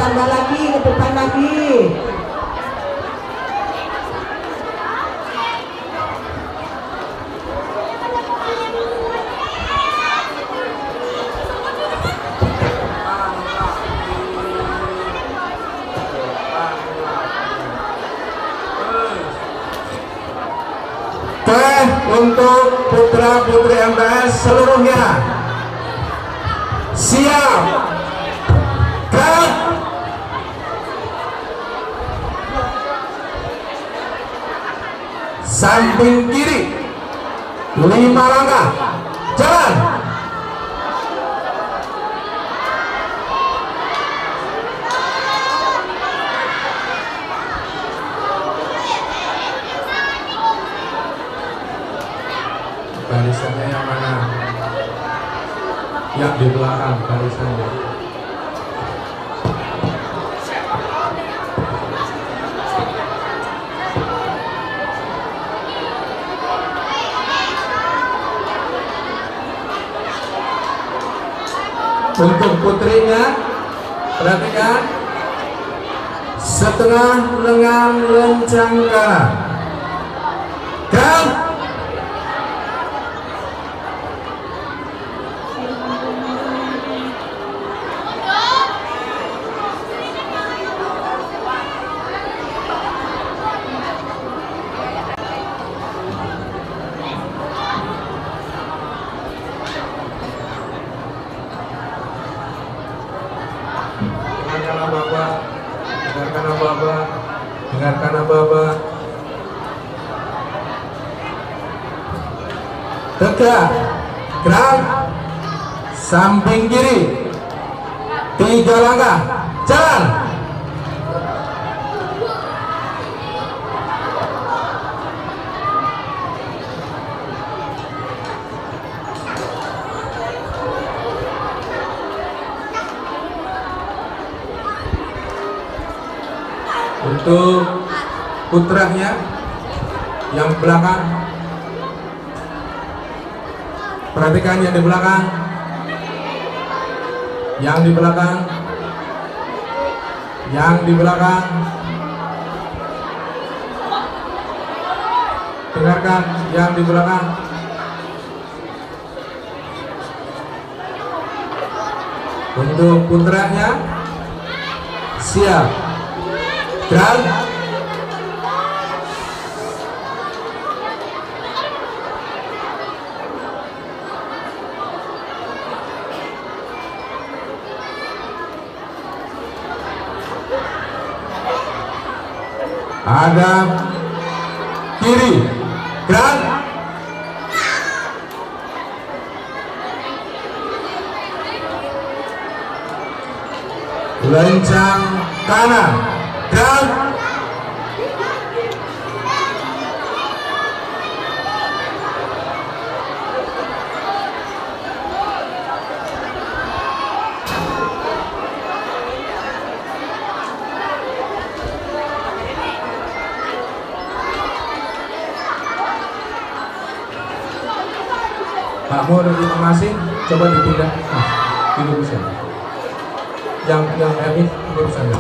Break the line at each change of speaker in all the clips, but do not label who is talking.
ditambah lagi ke depan lagi.
Untuk putra putri MTS seluruhnya siap, gerak, samping kiri 5 langkah, jalan. Barisannya yang mana? Yang di belakang barisannya. Untuk putrinya, perhatikan, setengah lengan lencang kanan. Gerak. Dengarkan Abah. Tegak, gerak, samping kiri 3 langkah, jalan. Untuk putranya yang belakang, perhatikan yang di belakang, yang di belakang, yang di belakang. Dengarkan yang di belakang. Untuk putranya siap, gerak. Hadap kiri, gerak. Lencang kanan, gerak. Pak Mo dari masing coba dipindah. Ini bisa. Yang ini bisa ya.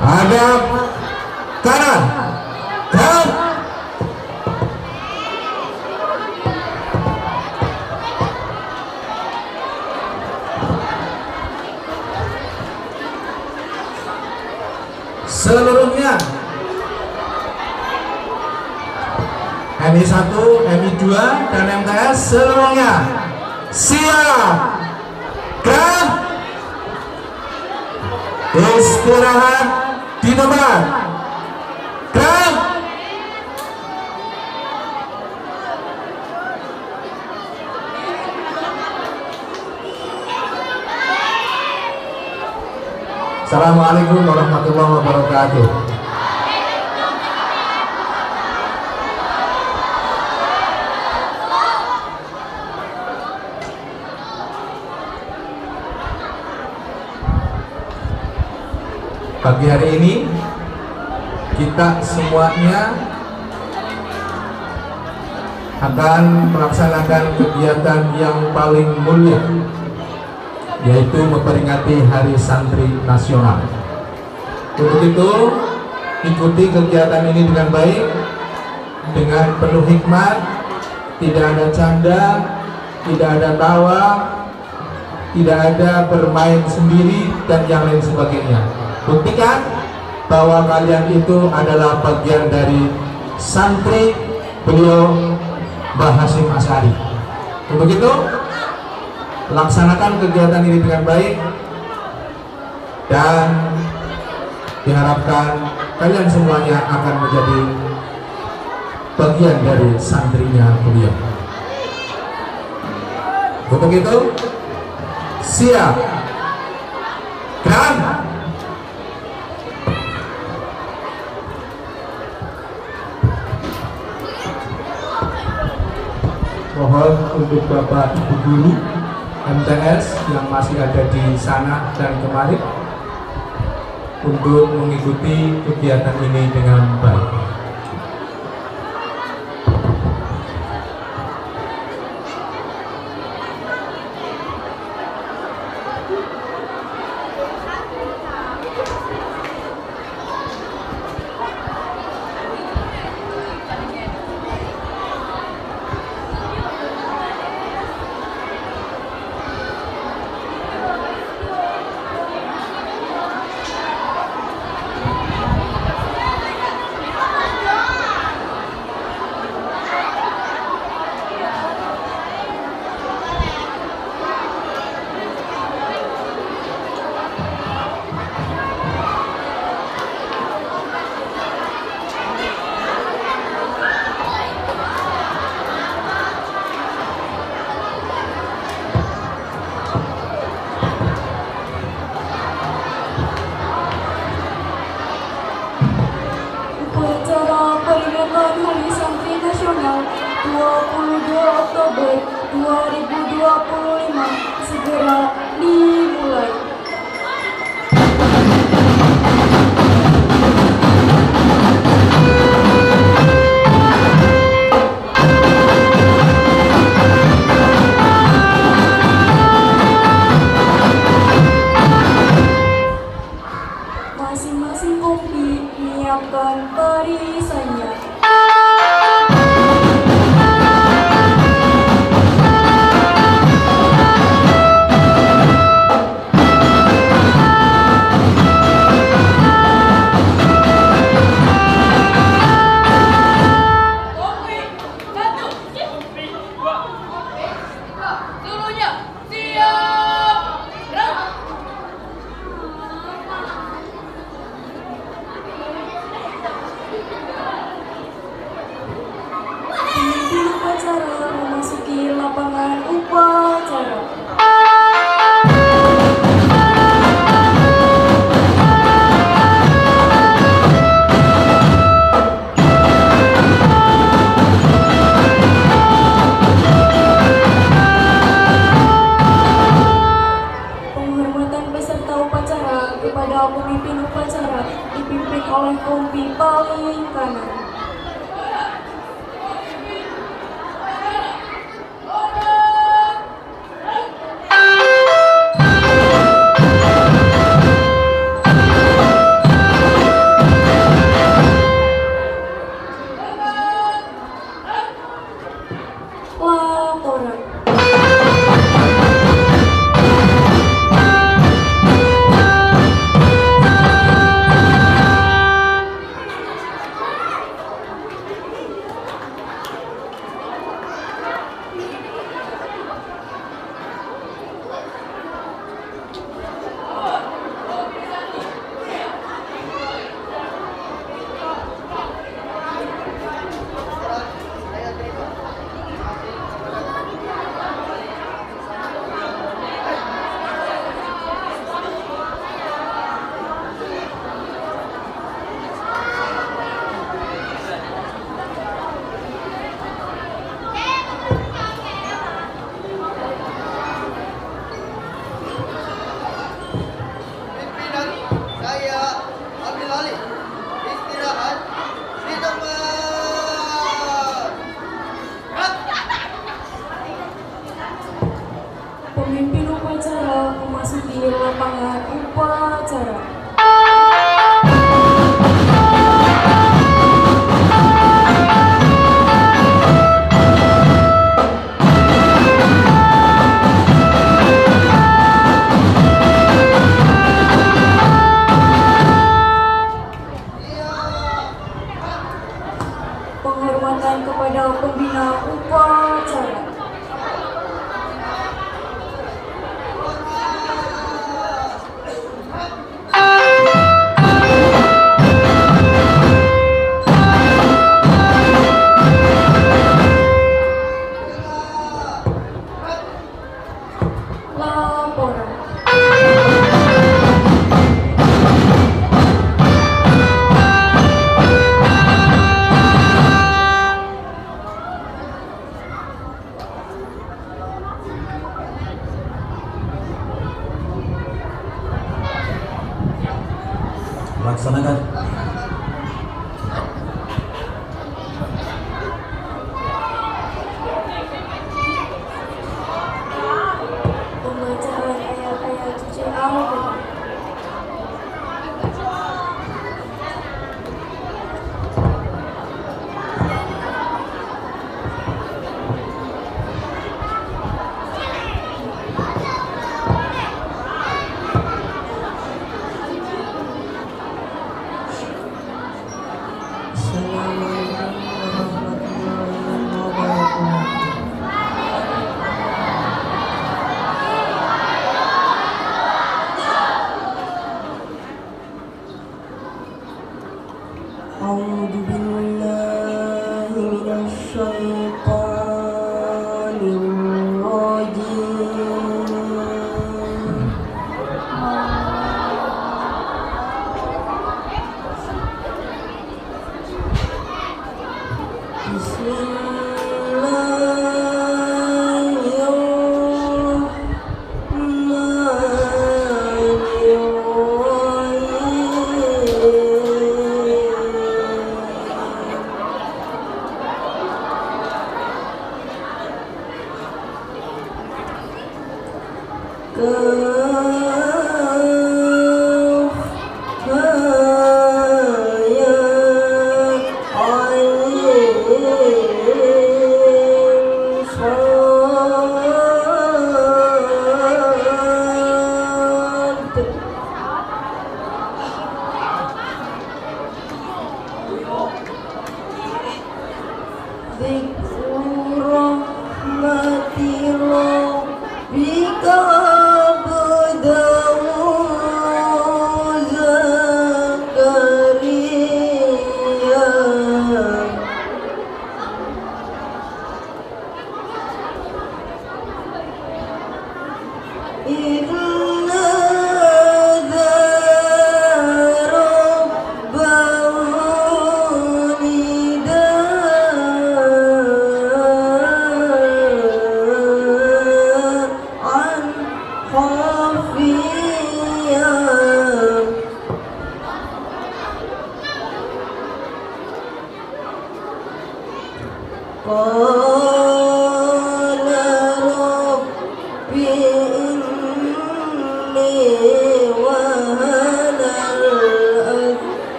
Hadap kanan, gerak. Seluruhnya MI1, MI2 dan MTS seluruhnya siap, gerak. Istirahat di tempat, gerak. Assalamualaikum warahmatullahi wabarakatuh. Pagi hari ini kita semuanya akan melaksanakan kegiatan yang paling mulia, yaitu memperingati Hari Santri Nasional. Untuk itu, ikuti kegiatan ini dengan baik, dengan penuh hikmat, tidak ada canda, tidak ada tawa, tidak ada bermain sendiri, dan yang lain sebagainya. Buktikan bahwa kalian itu adalah bagian dari santri beliau Mbah Hasyim Asy'ari. Untuk itu, laksanakan kegiatan ini dengan baik dan diharapkan kalian semuanya akan menjadi bagian dari santrinya beliau. Untuk itu, siap, gerak. Mohon untuk Bapak Ibu Guru MTS yang masih ada di sana dan kemari untuk mengikuti kegiatan ini dengan baik.
Upacara peringatan Hari Santri Nasional 22 Oktober 2025 segera dimulai. Masing-masing kopi menyiapkan barisannya. memasuki lapangan upacara. Penghormatan kepada pembina upacara. Laporan.
Laksanakan.
Pembacaan ayat-ayat suci Al-Quran.
Assalamualaikum warahmatullahi wabarakatuh. A'udzu billahi minasy syaithanir rajim.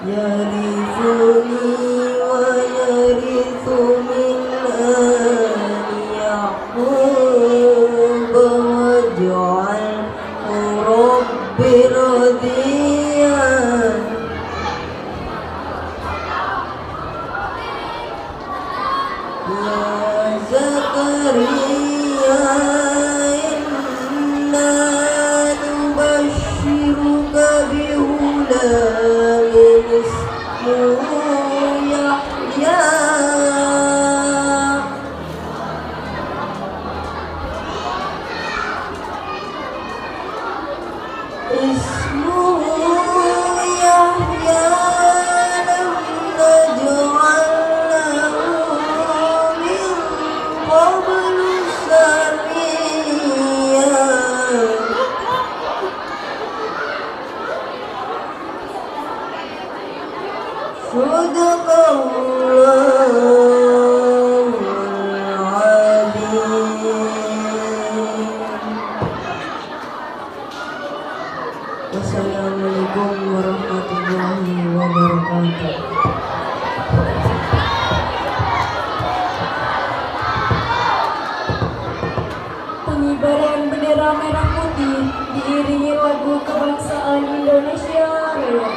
يرثني ويرث من آل يعقوب واجعله رب رضيا يا زكريا إنا نبشرك بغلام اسمه يحيى لم نجعل له من قبل سميا صدق الله العظيم. Wassalamualaikum warahmatullahi wabarakatuh.
Pengibaran bendera merah putih diiringi lagu kebangsaan Indonesia Raya.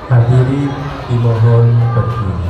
Hadirin dimohon berdiri.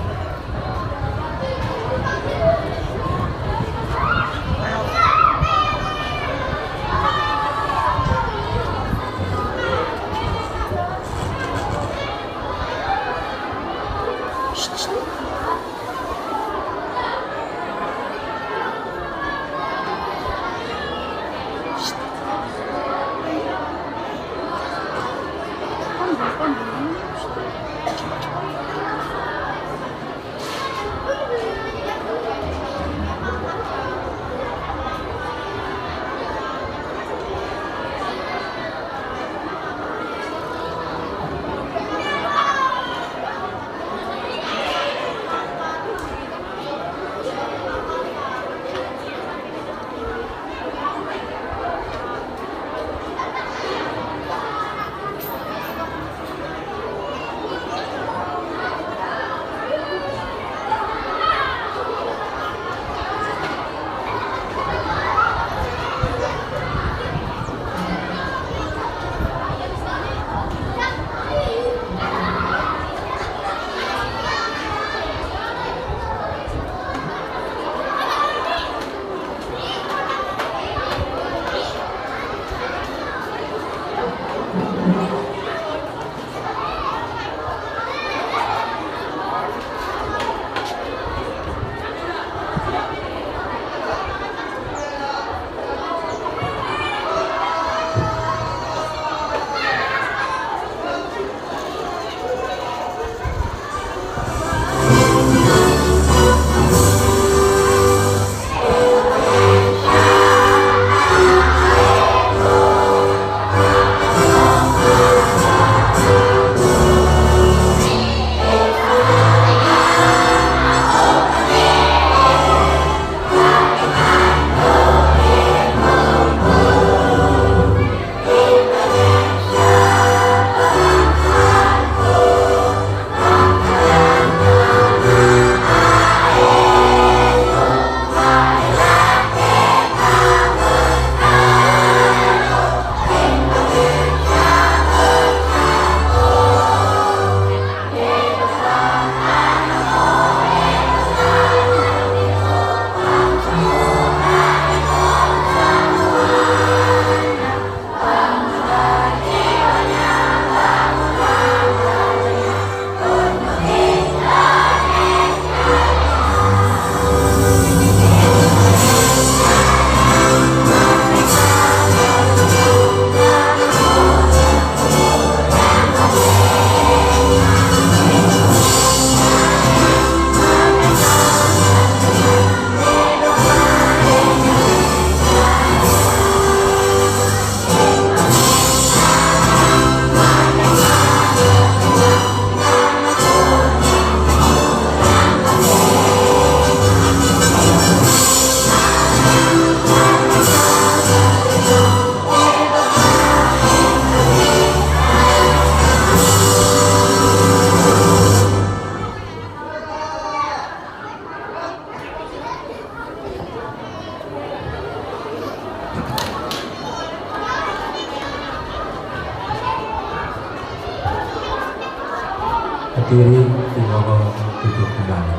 berdiri di bawah duduk kembali.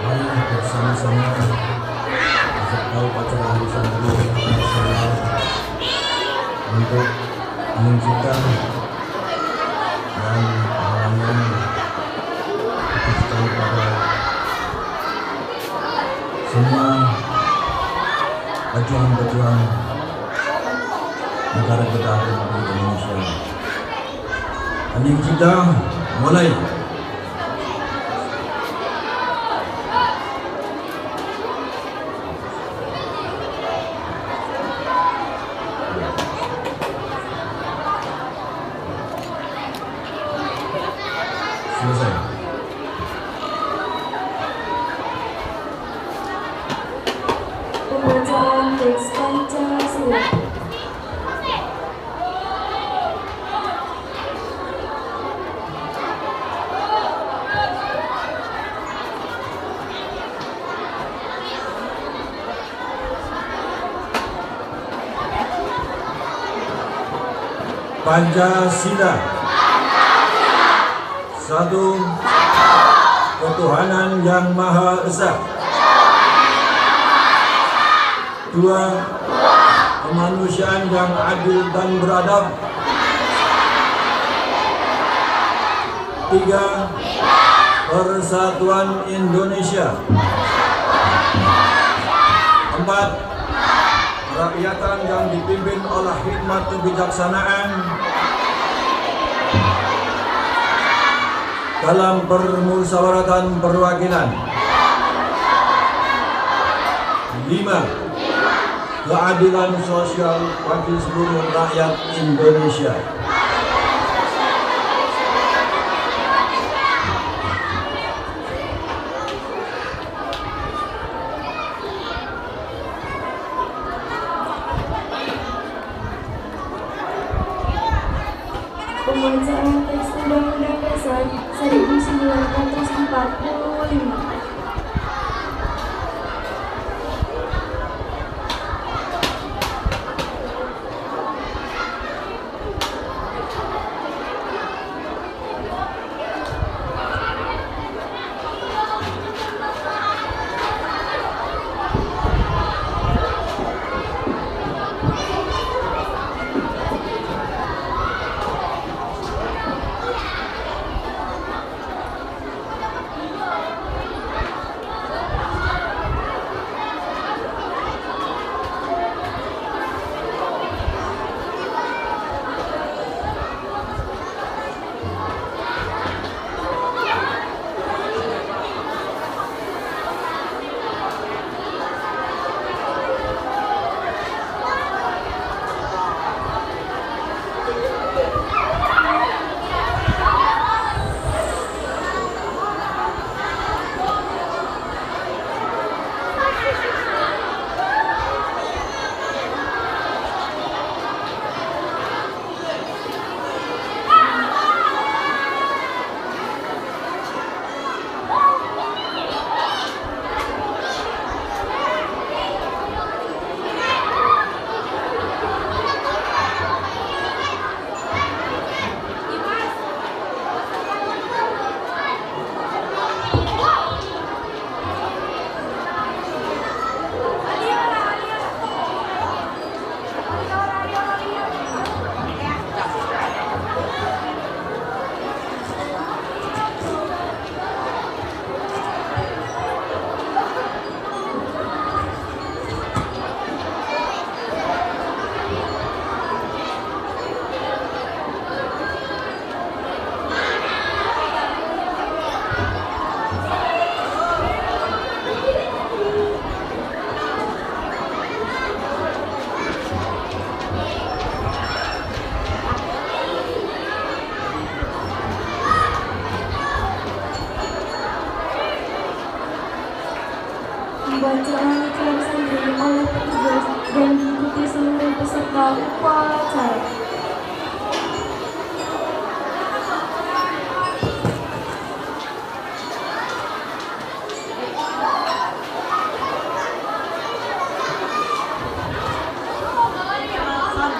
Mari bersama-sama peserta upacara arisan hari nasional untuk menunjukkan dan pengalaman kita pada semua pejuang-pejuang negara kita Republik Indonesia. Hening kita mulai. Selesai.
Pembacaan teks Pancasila.
Pancasila. Satu, ketuhanan yang Maha Esa. Dua, kemanusiaan yang adil dan beradab. Tiga, persatuan Indonesia. Empat, kerakyatan yang dipimpin oleh hikmat kebijaksanaan dalam permusyawaratan perwakilan. 5. Keadilan sosial bagi seluruh rakyat Indonesia.
Pembacaan teks Undang-Undang Dasar 1945.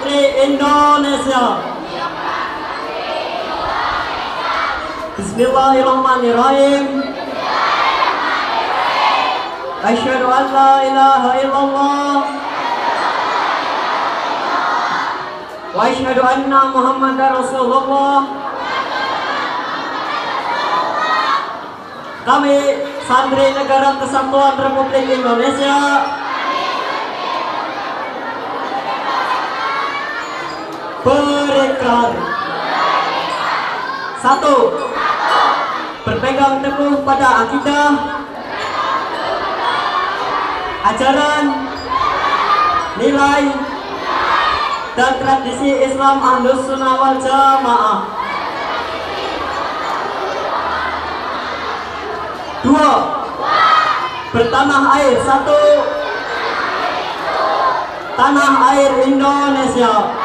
Negeri Indonesia. Bismillahirrahmanirrahim. Asyhadu an la ilaha illallah wa asyhadu anna Muhammadar Rasulullah. Kami santri Negara Kesatuan Republik Indonesia berikrar. 1. Berpegang teguh pada akidah, ajaran, nilai, dan tradisi Islam Ahlus Sunnah wal Jamaah. 2. Bertanah air. 1. Tanah air Indonesia.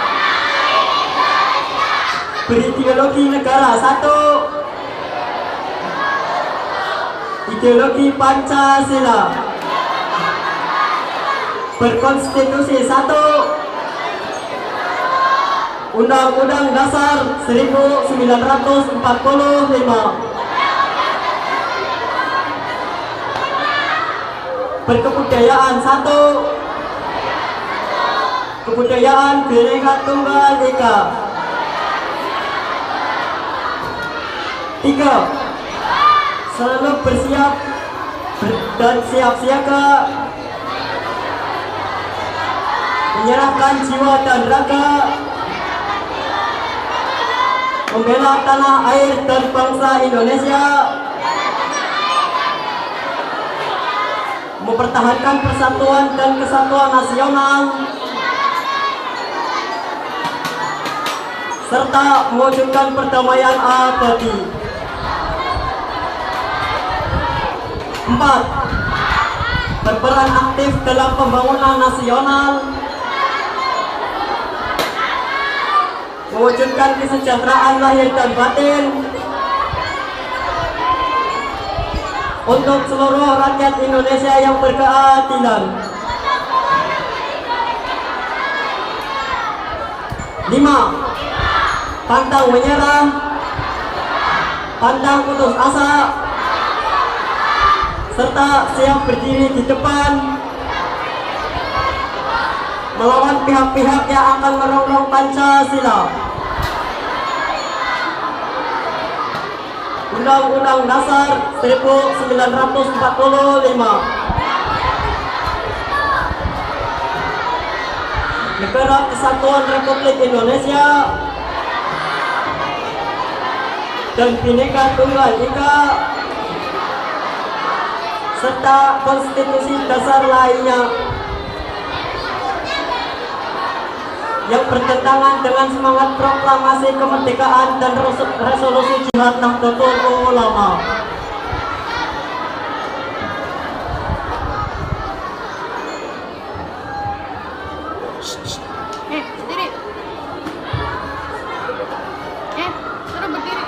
Berideologi negara. 1. Ideologi Pancasila. Berkonstitusi. 1. Undang-Undang Dasar 1945. Berkebudayaan. 1. Kebudayaan Bhinneka Tunggal Ika. 3. Selalu bersiap dan siap siaga menyerahkan jiwa dan raga membela tanah air dan bangsa Indonesia, mempertahankan persatuan dan kesatuan nasional, serta mewujudkan perdamaian abadi. 4. Berperan aktif dalam pembangunan nasional, mewujudkan kesejahteraan lahir dan batin untuk seluruh rakyat Indonesia yang berkeadilan. 5. Pantang menyerah, pantang putus asa, serta siap berdiri di depan melawan pihak-pihak yang akan merongrong Pancasila. Undang-Undang Dasar 1945. Negara Kesatuan Republik Indonesia dan Bhinneka Tunggal Ika, serta konstitusi dasar lainnya yang bertentangan dengan semangat proklamasi kemerdekaan dan resolusi Jihad Nahdlatul Ulama.
Berdiri. Suruh berdiri.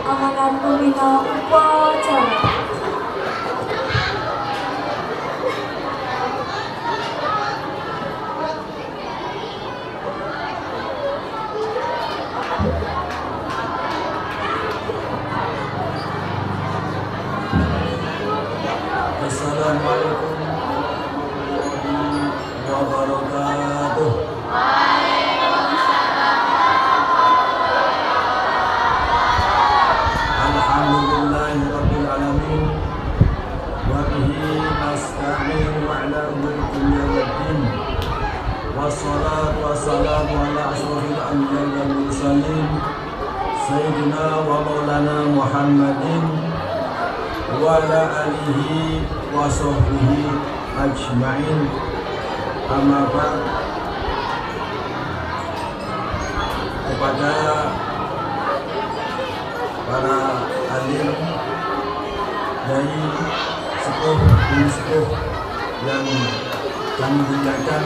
Amanat pembina upacara.
Assalamualaikum warahmatullahi wabarakatuh. Alhamdulillahi rabbil alamin wa bihi nasta'in wa ala umuri dunya waddin. Wassalatu wassalamu ala asyrafil anbiya'i wal mursalin sayyidina wa maulana Muhammadin wa ala alihi wa sahbihi ajma'in. Amma ba'd. Kepada para alim, dari sepuh dan sepuh yang kami muliakan,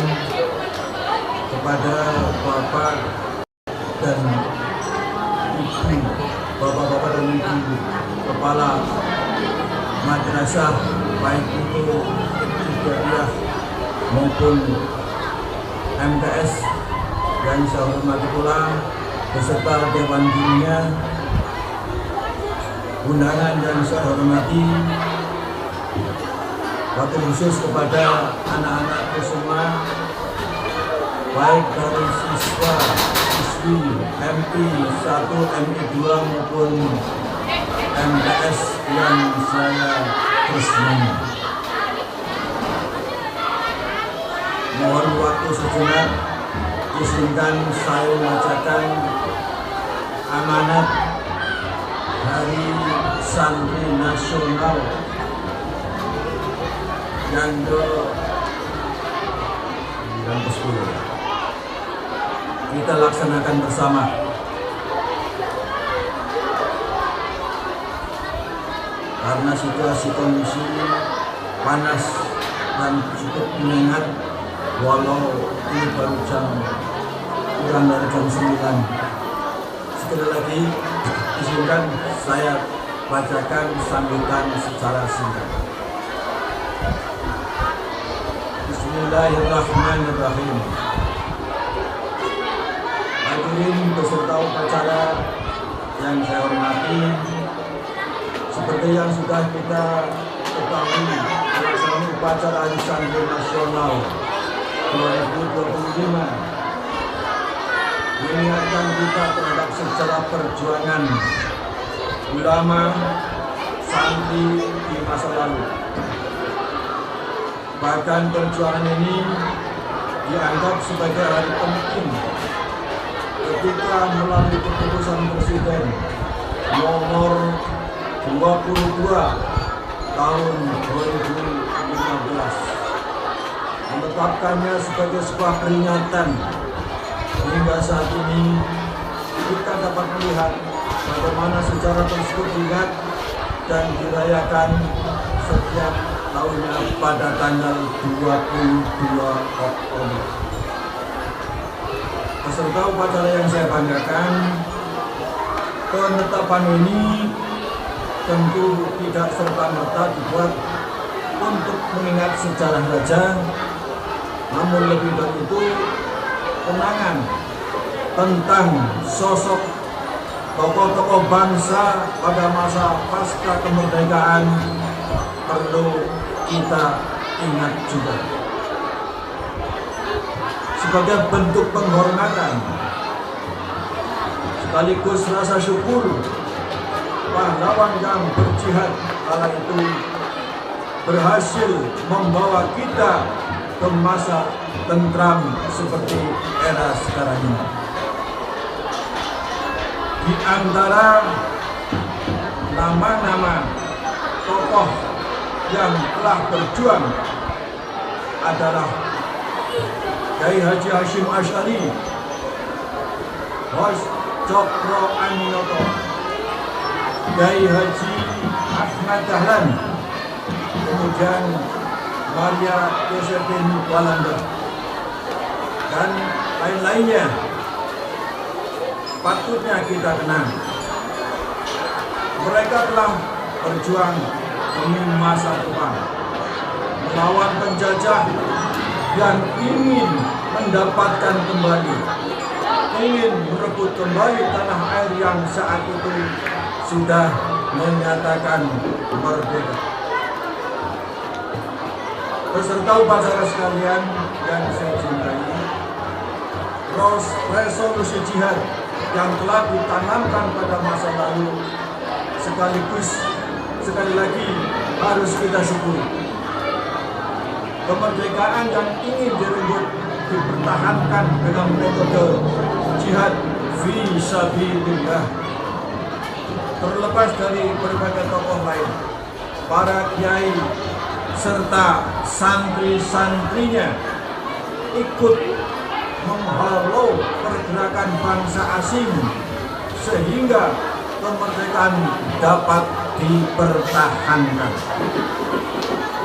kepada bapak dan ibu, bapak-bapak dan ibu kepala madrasah baik itu Ibtidaiyah maupun MTS, yang saya hormati pula beserta Dewan Dirinya, undangan yang saya hormati, wabil khusus kepada anak-anakku semua, baik dari siswa siswi MI 1, MI 2 maupun MTS yang saya resmi. Mohon waktu sejenak, izinkan saya membacakan amanat Hari Santri Nasional yang ke-10. Kita laksanakan bersama. Karena situasi kondisi panas dan cukup menyengat, walau ini baru kurang dari jam 9. Sekali lagi izinkan saya bacakan sambutan secara singkat. Bismillahirrahmanirrahim. Hadirin peserta upacara yang saya hormati, seperti yang sudah kita ketahui, pelaksanaan upacara Hari Santri Nasional 2025 mengingatkan kita terhadap sejarah perjuangan ulama santri di masa lalu. Bahkan perjuangan ini dianggap sebagai hari penting ketika melalui keputusan Presiden nomor 22 tahun 2015 menetapkannya sebagai sebuah peringatan. Hingga saat ini kita dapat melihat bagaimana sejarah tersebut diingat dan dirayakan setiap tahunnya pada tanggal 22 Oktober. Peserta upacara yang saya banggakan, penetapan ini tentu tidak serta-merta dibuat untuk mengingat sejarah saja, namun lebih dari itu kenangan tentang sosok tokoh-tokoh bangsa pada masa pasca kemerdekaan perlu kita ingat juga. Sebagai bentuk penghormatan sekaligus rasa syukur, pahlawan yang berjihad kala itu berhasil membawa kita ke masa tentram seperti era sekarang ini. Di antara nama-nama tokoh yang telah berjuang adalah Kiai Haji Hashim Asy'ari, Hos Cokro Aminoto, Kiai Haji Ahmad Dahlan, kemudian Maria Josephine Walanda, dan lain-lainnya. Patutnya kita kenang. Mereka telah berjuang demi masa depan, melawan penjajah yang ingin mendapatkan kembali, ingin merebut kembali tanah air yang saat itu sudah menyatakan merdeka. Peserta upacara sekalian yang saya cintai, resolusi jihad yang telah ditanamkan pada masa lalu sekali lagi harus kita syukuri. Kemerdekaan yang ingin direbut dipertahankan dengan metode jihad fi sabilillah. Terlepas dari berbagai tokoh lain, para kiai serta santri-santrinya ikut menghalau pergerakan bangsa asing sehingga kemerdekaan dapat dipertahankan.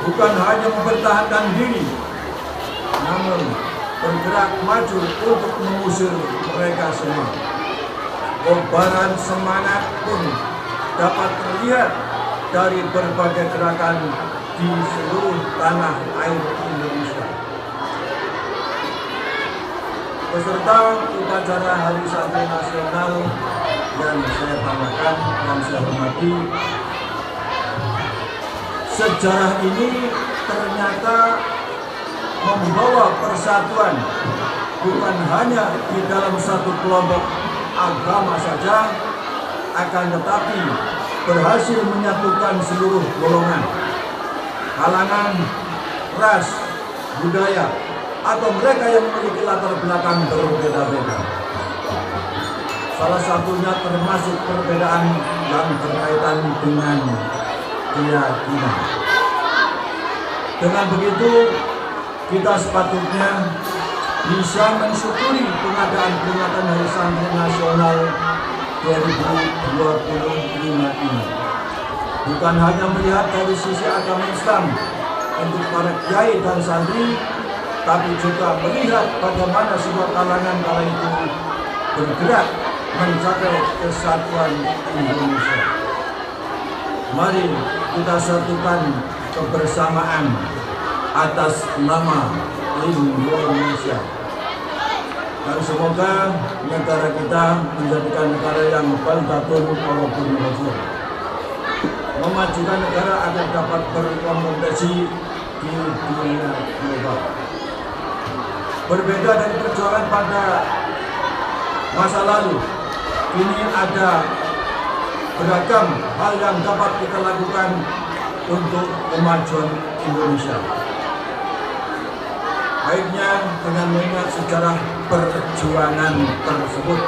Bukan hanya mempertahankan diri, namun bergerak maju untuk mengusir mereka semua. Kobaran semangat pun dapat terlihat dari berbagai gerakan di seluruh tanah air Indonesia. Peserta upacara Hari Santri Nasional yang saya banggakan dan saya hormati, sejarah ini ternyata membawa persatuan bukan hanya di dalam satu kelompok agama saja, akan tetapi berhasil menyatukan seluruh golongan, kalangan, ras, budaya, atau mereka yang memiliki latar belakang berbeda-beda. Salah satunya termasuk perbedaan yang berkaitan dengan keyakinan. Dengan begitu, kita sepatutnya bisa mensyukuri pengadaan peringatan Hari Santri Nasional 2025 ini. Bukan hanya melihat dari sisi agama Islam untuk para kiai dan santri, tapi juga melihat bagaimana semua kalangan kala itu bergerak mencapai kesatuan Indonesia. Mari kita satukan kebersamaan atas nama Indonesia. Dan semoga negara kita menjadikan negara yang baldatun walaupun majur, memajukan negara agar dapat berkompetisi di dunia global. Berbeda dari perjuangan pada masa lalu, kini ada beragam hal yang dapat kita lakukan untuk kemajuan Indonesia. Baiknya dengan mengingat sejarah perjuangan tersebut,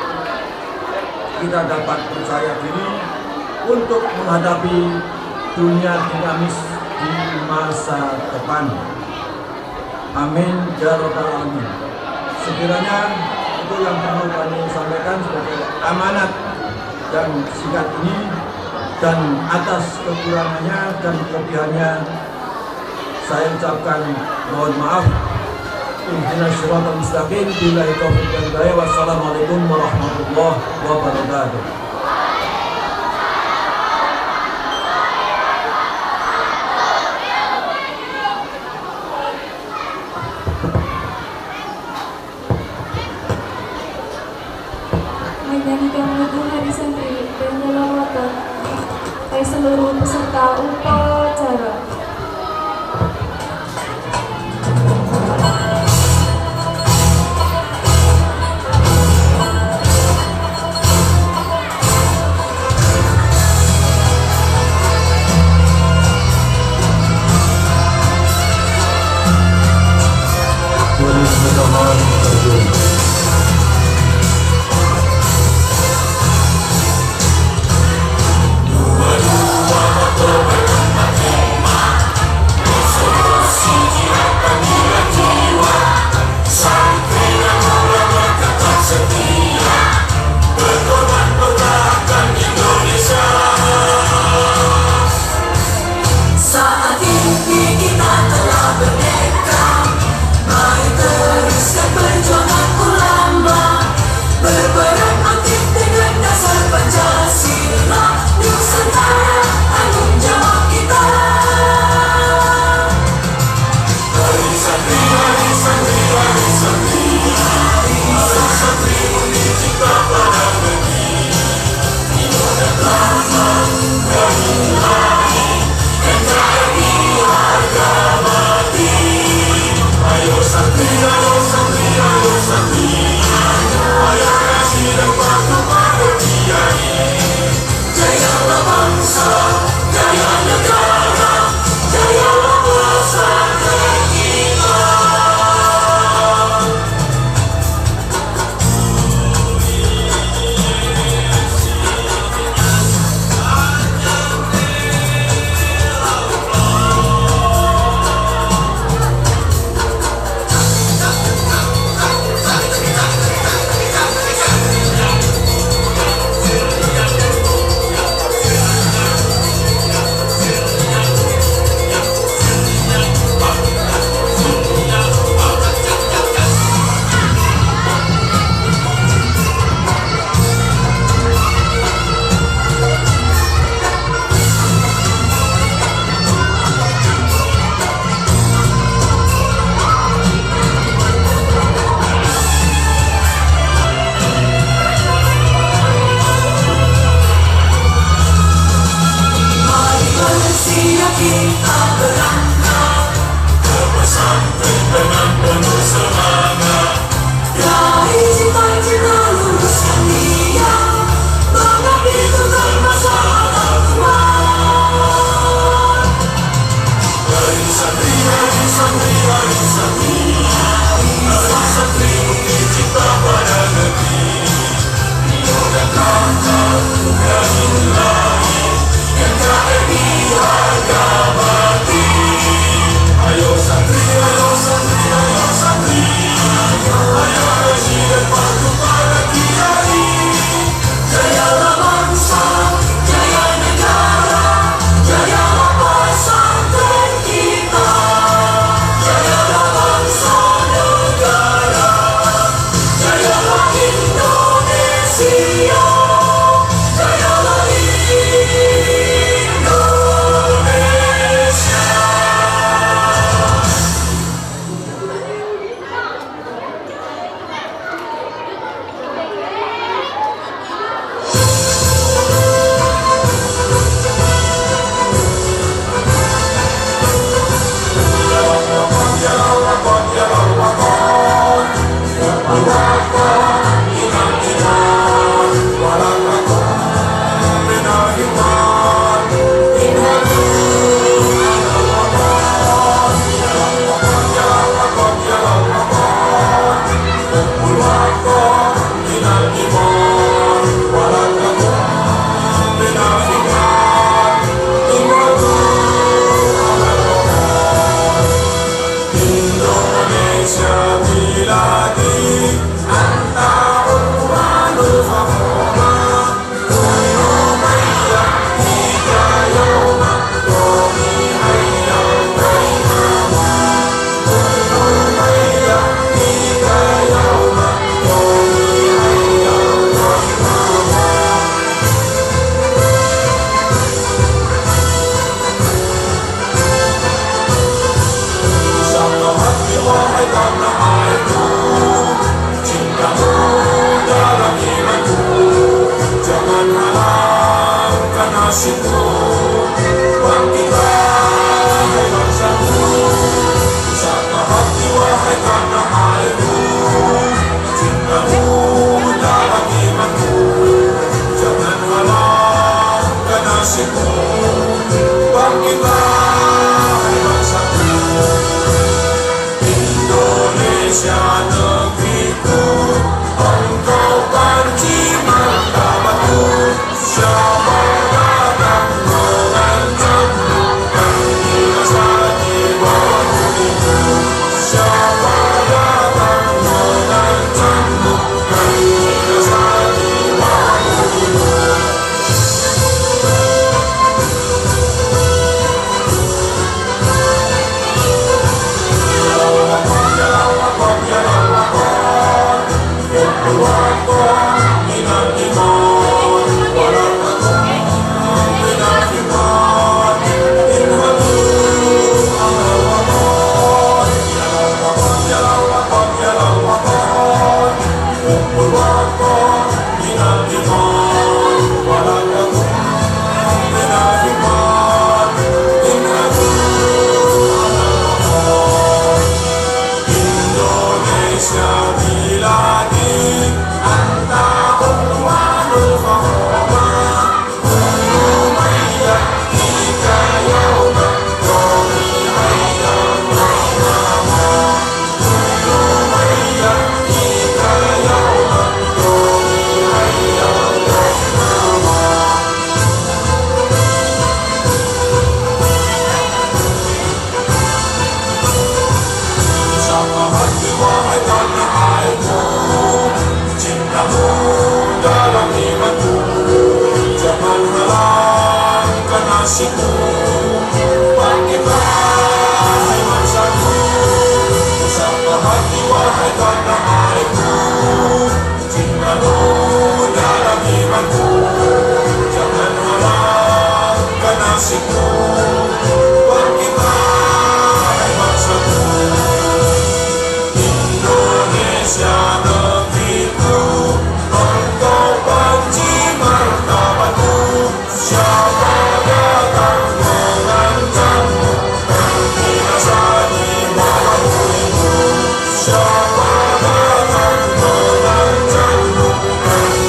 kita dapat percaya diri untuk menghadapi dunia dinamis di masa depan. Amin ya rabbal alamin. Sekiranya itu yang perlu kami sampaikan sebagai amanat dan singkat ini, dan atas kekurangannya dan kelebihannya saya ucapkan mohon maaf. Ihdinas siratal mustaqim. Billahi taufiq wal hidayah. Wassalamualaikum warahmatullahi wabarakatuh.
Menyanyikan lagu Hari Santri dan Nyelawatan oleh seluruh peserta upacara.
Saat ini kita telah merdeka, mari teruskan perjuangan. wahai tanah airku, cintamu dalam imanku, jangan halangkan nasibku. Bangkitlah hai bangsaku, bersama hati wahai tanah airku, cintamu dalam imanku, jangan halangkan nasibku. Bangkitlah hai bangsaku, Indonesia negeriku, engkau panci martabatku. Siapa datang mengancammu, binasa di bawah bumimu. Siapa datang mengancammu,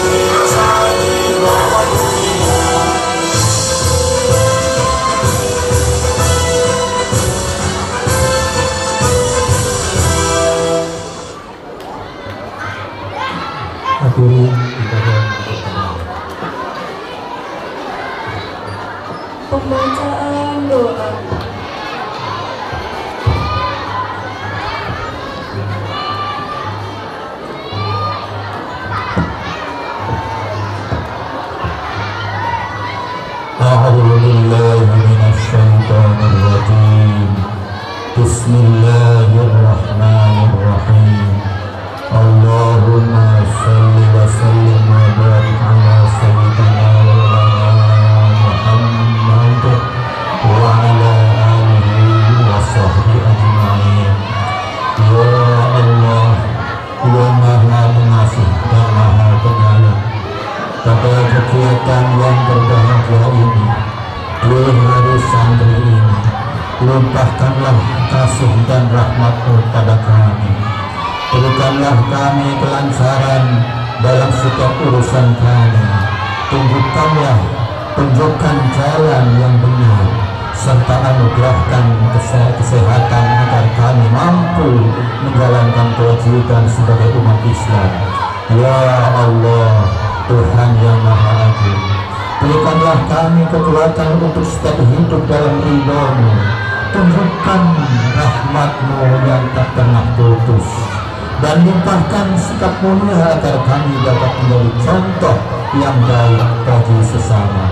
binasa di bawah bumimu.
Akhiri ibadah pertama.
Pembacaan doa.
أعوذ بالله من الشيطان الرجيم. بسم الله الرحمن الرحيم. اللهم صل وسلم وبارك على سيدنا محمد وعلى آله وصحبه أجمعين. Ya Allah, Ya Maha Pengasih dan Maha Penyayang, pada kegiatan yang berbahagia ini, di hari santri ini, limpahkanlah kasih dan rahmat-Mu pada kami. Berikanlah kami kelancaran dalam setiap urusan kami. Tunjukkan jalan yang benar, serta anugerahkan kesehatan agar kami mampu menjalankan kewajiban sebagai umat Islam. Ya Allah, Tuhan yang Maha Agung, berikanlah kami kekuatan untuk setiap hidup dalam ridho-Mu. Tunjukkan rahmat-Mu yang tak pernah putus, dan limpahkan sikap mulia agar kami dapat menjadi contoh yang baik bagi sesama.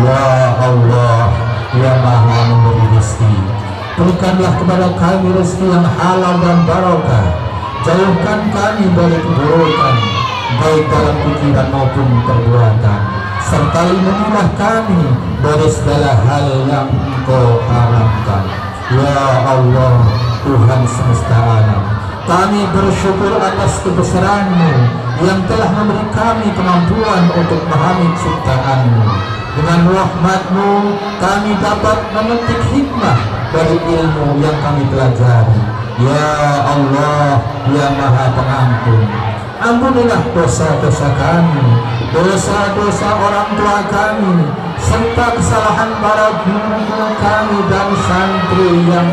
Ya Allah, Ya Maha memberi rezeki, berikanlah kepada kami rezeki yang halal dan barokah. Jauhkan kami dari keburukan, baik dalam pikiran maupun perbuatan, serta lindungilah kami dari segala hal yang Engkau haramkan. Ya Allah, Tuhan semesta alam, kami bersyukur atas kebesaran-Mu yang telah memberi kami kemampuan untuk memahami ciptaan-Mu. Dengan rahmat-Mu kami dapat memetik hikmah dari ilmu yang kami pelajari. Ya Allah, Ya Maha Pengampun, ampunilah dosa-dosa kami, dosa-dosa orang tua kami, serta kesalahan para guru kami dan santri yang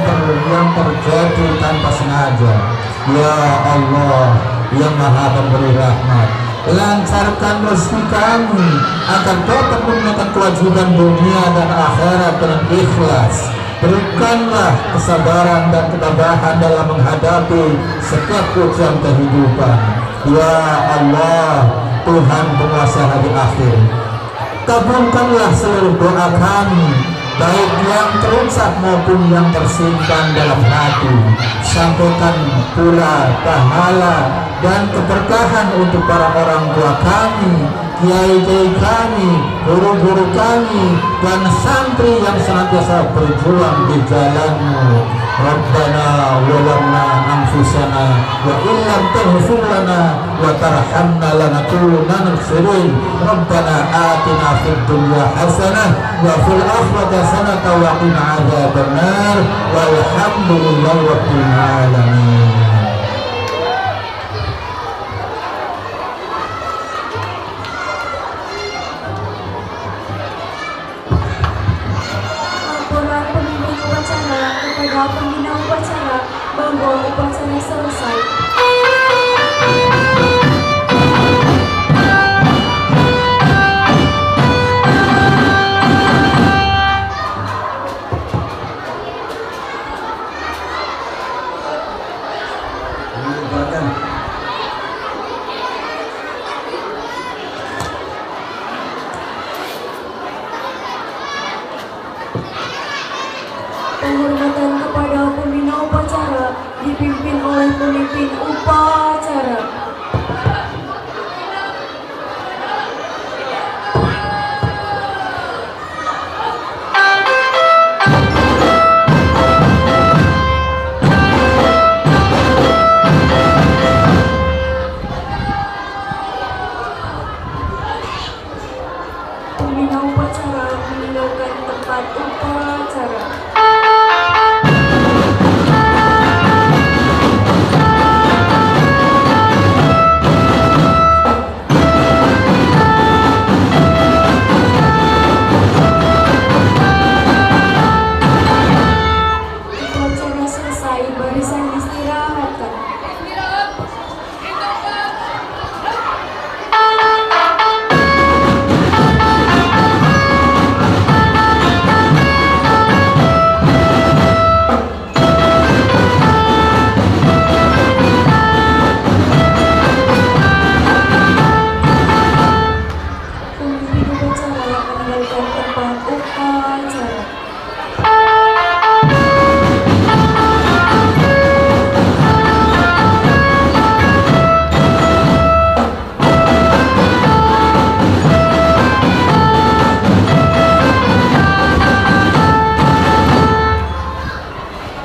terjadi tanpa sengaja. Ya Allah, Yang Maha Pemberi Rahmat, lancarkan rezeki kami agar dapat menunaikan kewajiban dunia dan akhirat dengan ikhlas. Berikanlah kesabaran dan ketabahan dalam menghadapi setiap ujian kehidupan. Ya Allah, Tuhan penguasa hari akhir, kabulkanlah seluruh doa kami, baik yang terucap maupun yang tersimpan dalam hati. Sampaikan pula pahala dan keberkahan untuk para orang tua kami, kiai-kiai kami, guru-guru kami, dan santri yang senantiasa berjuang di jalan-Mu. Rabbana walamna anfusana wa illam taghfir lana wa tarhamna lanakunanna khasirin. Rabbana atina fid dunya hasanah wa fil akhirati hasanah wa qina adzabannar. Walhamdulillahi rabbil alamin.
Laporan pemimpin upacara kepada pembina upacara bahwa upacara selesai. memimpin upacara. Pembina upacara meninggalkan tempat upacara. Upacara selesai, barisan istirahatkan. Pemimpin upacara meninggalkan tempat upacara.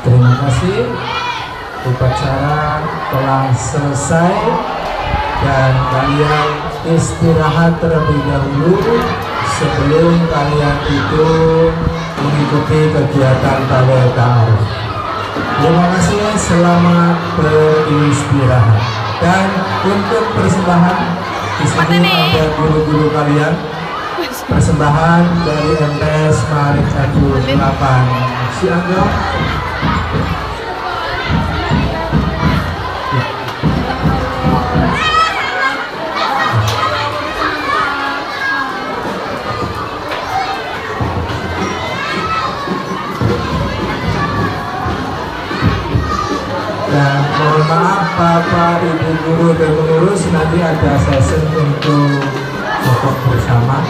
Terima kasih. Upacara telah selesai dan kalian istirahat terlebih dahulu sebelum kalian itu mengikuti kegiatan tawaf ta'aruf. Terima kasih, selamat beristirahat. Dan untuk persembahan di sini ada guru-guru kalian. Persembahan dari MTS Marik 8 Siangga. Dan mohon maaf Bapak, Ibu guru dan pengurus, nanti ada sesi untuk foto bersama.